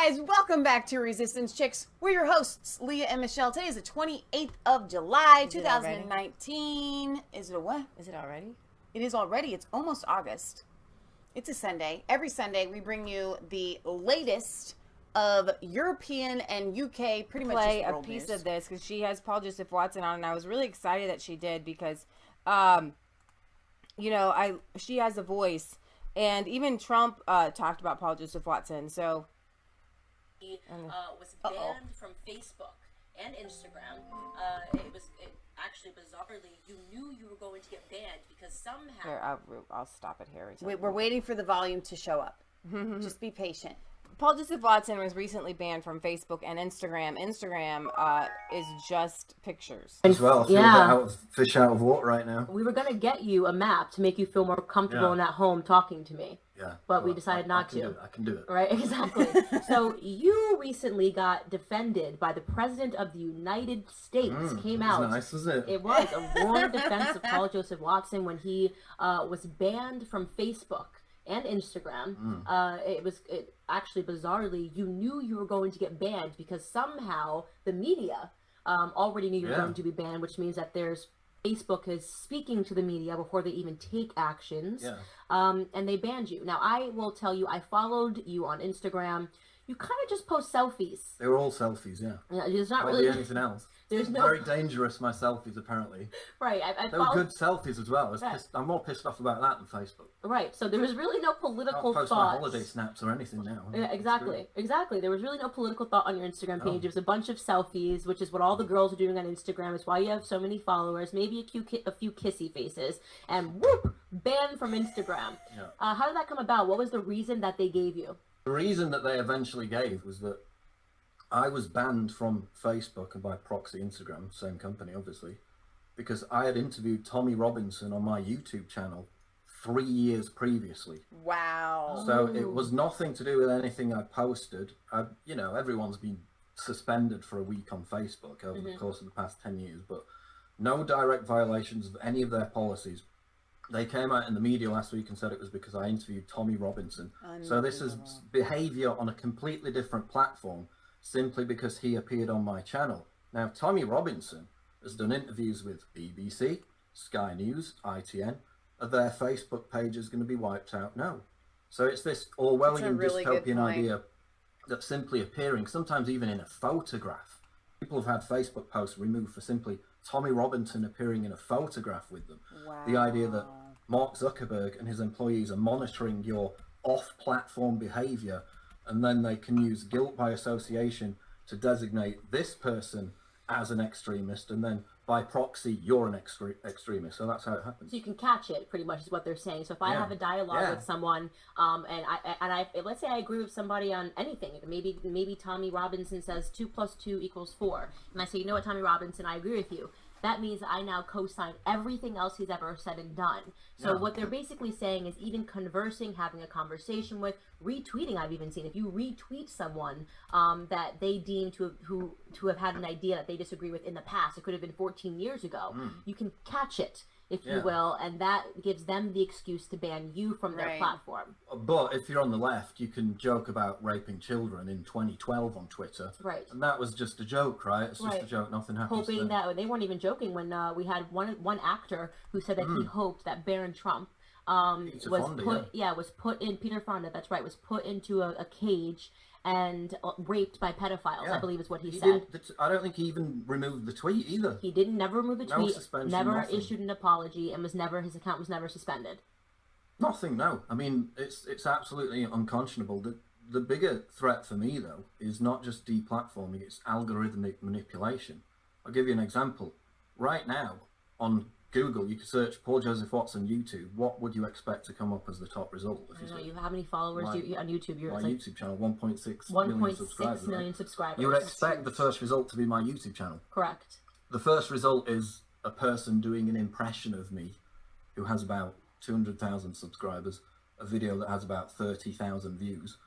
guys, welcome back to Resistance Chicks. We're your hosts, Leah and Michelle. Today is the 28th of July, 2019. Is it a what? Is it already? It is already. It's almost August. It's a Sunday. Every Sunday we bring you the latest of European and UK pretty much play just a world piece news. of this because she has Paul Joseph Watson on, and I was really excited that she did because, you know, she has a voice, and even Trump talked about Paul Joseph Watson. So he was banned from Facebook and Instagram. It actually bizarrely, you knew you were going to get banned because somehow. Here, I'll stop it here. We're waiting for the volume to show up. Just be patient. Paul Joseph Watson was recently banned from Facebook and Instagram. Instagram is just pictures. As well, I feel a bit fish out of water right now. We were going to get you a map to make you feel more comfortable and at home talking to me. Yeah. But we decided not to. I can do it. Right, exactly. So you recently got defended by the President of the United States. Came out. Nice, wasn't it? It was a roaring defense of Paul Joseph Watson when he was banned from Facebook and Instagram. It actually bizarrely, you knew you were going to get banned because somehow the media already knew you were going to be banned, which means that Facebook is speaking to the media before they even take actions. And they banned you. Now I will tell you, I followed you on Instagram. You kind of just post selfies. They were all selfies, yeah. There's not Hardly really anything else. There's no very dangerous. My selfies, apparently. Right. They were good selfies as well. I'm more pissed off about that than Facebook. Right. So there was really no political thought. I don't post thought. my holiday snaps or anything now. Yeah, exactly. There was really no political thought on your Instagram page. It was a bunch of selfies, which is what all the girls are doing on Instagram. It's why you have so many followers. Maybe a few kissy faces, and whoop, banned from Instagram. Yeah. How did that come about? What was the reason that they gave you? The reason that they eventually gave was that I was banned from Facebook and by proxy Instagram, same company obviously, because I had interviewed Tommy Robinson on my YouTube channel 3 years previously. Wow. So it was nothing to do with anything I posted. You know, everyone's been suspended for a week on Facebook over the course of the past 10 years, but no direct violations of any of their policies. They came out in the media last week and said it was because I interviewed Tommy Robinson. So this is behavior on a completely different platform simply because he appeared on my channel. Now, Tommy Robinson has done interviews with BBC, Sky News, ITN. Are their Facebook pages going to be wiped out? No. So it's this Orwellian dystopian idea that simply appearing, sometimes even in a photograph. People have had Facebook posts removed for simply Tommy Robinson appearing in a photograph with them. Wow. The idea that Mark Zuckerberg and his employees are monitoring your off-platform behavior, and then they can use guilt by association to designate this person as an extremist, and then by proxy you're an extremist. So that's how it happens. So you can catch it, pretty much is what they're saying. So if I have a dialogue with someone, and I let's say I agree with somebody on anything, maybe Tommy Robinson says 2 + 2 = 4, and I say, you know what, Tommy Robinson, I agree with you. That means I now co-sign everything else he's ever said and done. So what they're basically saying is even conversing, having a conversation with, retweeting, I've even seen. If you retweet someone that they deem to have had an idea that they disagree with in the past, it could have been 14 years ago, you can catch it, if you will, and that gives them the excuse to ban you from their platform. But if you're on the left, you can joke about raping children in 2012 on Twitter. Right. And that was just a joke, right? It's just a joke, nothing happens. Hoping that, they weren't even joking when we had one actor who said that he hoped that Barron Trump was put in, Peter Fonda, that's right, was put into a cage and raped by pedophiles, I believe is what he said. I don't think he even removed the tweet either. He never removed the tweet, never nothing. issued an apology, and his account was never suspended. Nothing, no. I mean, it's absolutely unconscionable. The bigger threat for me, though, is not just deplatforming, it's algorithmic manipulation. I'll give you an example. Right now, on Google, you can search Paul Joseph Watson YouTube. What would you expect to come up as the top result? I don't know, how many followers on YouTube? My YouTube channel, 1.6 million subscribers. You would expect the first result to be my YouTube channel. Correct. The first result is a person doing an impression of me who has about 200,000 subscribers, a video that has about 30,000 views.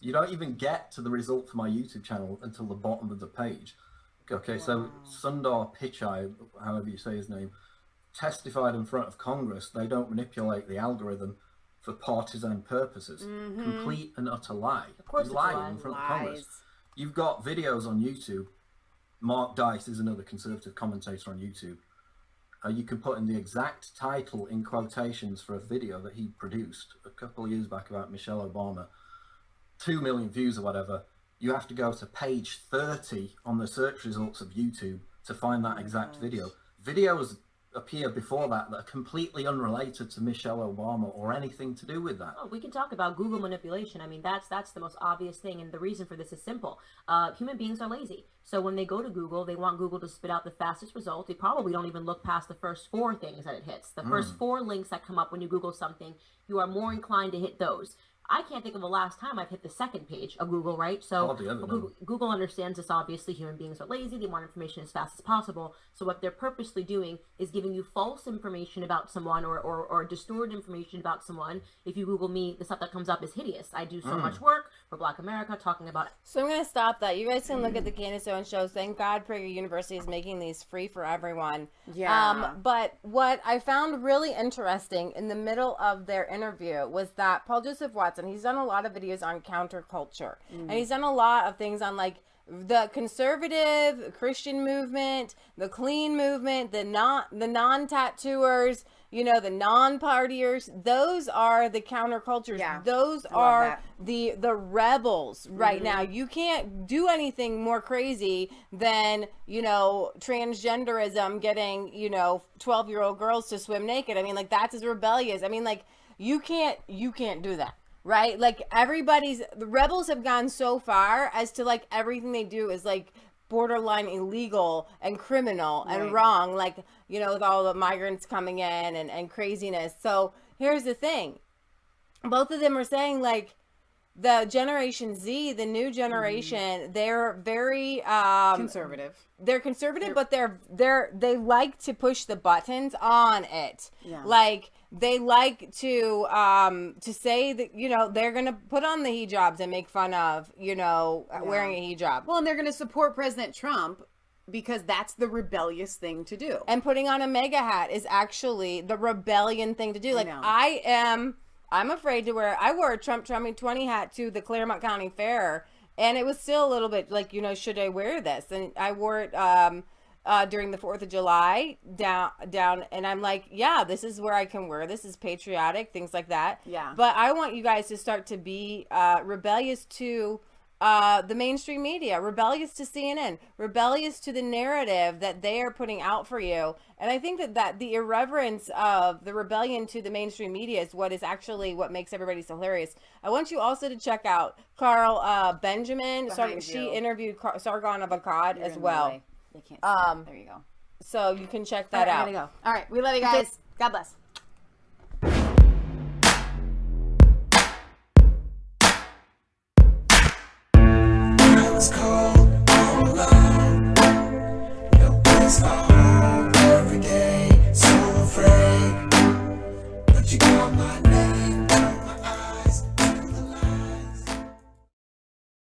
You don't even get to the result for my YouTube channel until the bottom of the page. Okay, so Sundar Pichai, however you say his name, testified in front of Congress. They don't manipulate the algorithm for partisan purposes. Complete and utter lie. Of course, He's it's a lie. lying in front of Congress. You've got videos on YouTube. Mark Dice is another conservative commentator on YouTube. You can put in the exact title in quotations for a video that he produced a couple of years back about Michelle Obama. 2 million views or whatever. You have to go to page 30 on the search results of YouTube to find that exact video. Videos appear before that are completely unrelated to Michelle Obama or anything to do with that. Oh, we can talk about Google manipulation. I mean, that's the most obvious thing, and the reason for this is simple. Human beings are lazy. So when they go to Google, they want Google to spit out the fastest result. They probably don't even look past the first 4 things that it hits. The first 4 links that come up when you Google something, you are more inclined to hit those. I can't think of the last time I've hit the second page of Google, right? So Google understands this. Obviously, human beings are lazy. They want information as fast as possible. So what they're purposely doing is giving you false information about someone or distorted information about someone. If you Google me, the stuff that comes up is hideous. I do so much work for Black America talking about it. So I'm going to stop that. You guys can look at the Candace Owen shows. Thank God Prager University is making these free for everyone. Yeah. But what I found really interesting in the middle of their interview was that Paul Joseph Watson, he's done a lot of videos on counterculture. And he's done a lot of things on like the conservative Christian movement, the clean movement, the non-tattooers, you know, the non-partiers. Those are the countercultures. Yeah, those are the rebels right now. You can't do anything more crazy than, you know, transgenderism, getting, you know, 12-year-old girls to swim naked. I mean, like, that's as rebellious. I mean, like, you can't do that. Right? Like, the rebels have gone so far as to, like, everything they do is, like, borderline illegal and criminal and wrong. Like, you know, with all the migrants coming in and craziness. So, here's the thing. Both of them are saying, like, the Generation Z, the new generation, they're very... conservative. They're conservative, but they like to push the buttons on it. Yeah. Like, they like to say that, you know, they're going to put on the hijabs and make fun of, you know, wearing a hijab. Well, and they're going to support President Trump because that's the rebellious thing to do. And putting on a MAGA hat is actually the rebellion thing to do. Like, I'm afraid to I wore a Trump 2020 hat to the Claremont County Fair, and it was still a little bit like, you know, should I wear this? And I wore it during the 4th of July down, and I'm like, yeah, this is where I can wear this. Is patriotic, things like that. Yeah. But I want you guys to start to be rebellious to the mainstream media, rebellious to CNN, rebellious to the narrative that they are putting out for you. And I think that the irreverence of the rebellion to the mainstream media is what makes everybody so hilarious. I want you also to check out Carl Benjamin. She interviewed Sargon of Akkad as well. They can't see it. There you go. So you can check that out. I gotta go. All right. We love you guys. God bless. I was cold.